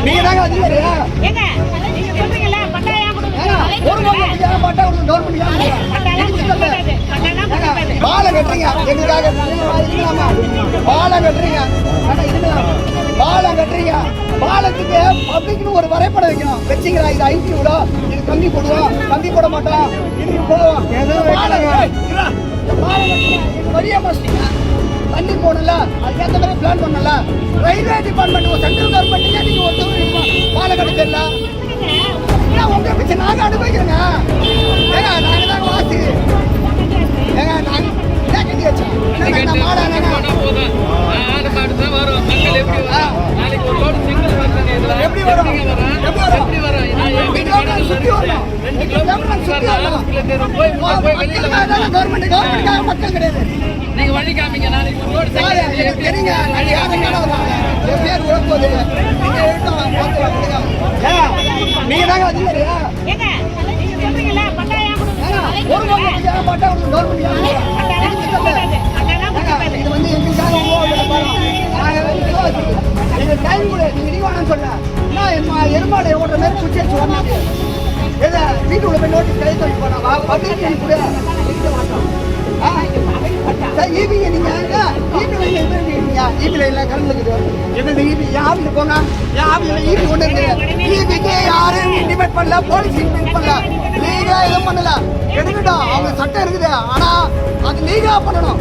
நீங்க தாங்க அதிகாரியா? ஏங்க நீங்க சொல்றீங்கல்ல பட்டாயம் கொடுங்க. ஒரு மாசம் பட்டா கொடுங்க கவர்மெண்ட். பாலம் கட்டுறீங்க எங்களுக்காக இருக்கலாமா? பாலம் கட்டுறீங்க பாலம் கட்டுறீங்க பாலத்துக்கு பப்ளிக்னு ஒரு வரைபடம் வைக்கணும். வச்சுக்கிறா இது 5 விட இது கம்பி போடுவோம் கம்பி போட மாட்டோம் இதுக்கு போவோம். பாலம் பெரிய மஸ்டிங்க தண்ணி போடல அதுக்கேற்ற மாதிரி பிளான் பண்ணல. ரயில்வே டிபார்ட்மெண்ட் சென்ட்ரல் கவர்மெண்ட் நீங்க ஒருத்தவங்க பாலம் கட்ட தெரியல. உங்க பிச்சை நாங்க அனுபவிக்கிறோங்க. ஏங்க நாங்க தான் வாசி ஏங்க நாங்க கட்டி வச்சோம் மாடா எப்படி வரும் கவர்மெண்ட் மக்கள் கிடையாது. நீங்க வழி காமிங்க. தெரியுங்க பேர் உழப்போது நீங்க தாங்க அதிகாரியா? ஏங்க நீங்க சொல்றீங்கல்ல பட்டாயம் கொடுங்க. ஒரு மாசம் பட்டா கவர்மெண்ட் இது வந்து எங்களுக்காக எங்க டைம் கூட நீங்க இடிவானு சொன்ன எருமாடை ஓடுற மாதிரி குச்சி வச்சு வரணும். எதை வீட்டுக்குள்ள போய் நோட்டீஸ் கை தோண்டி போனா பப்ளிக் கூட ஈபிங்க நீங்க ஈபில கலந்துக்குது எங்களுக்கு ஈபி ஆஃபீஸ் போங்க ஆஃபீஸ்ல ஈபி ஒண்ணு இருக்கு. ஈபிக்கு யாரும் இன்டிமேட் பண்ணல போலீஸ் இன்டிமேட் பண்ணல லீகா எதுவும் பண்ணல எடுக்கட்டும் அவங்க சட்டம் இருக்குது ஆனா அது லீகா பண்ணணும்.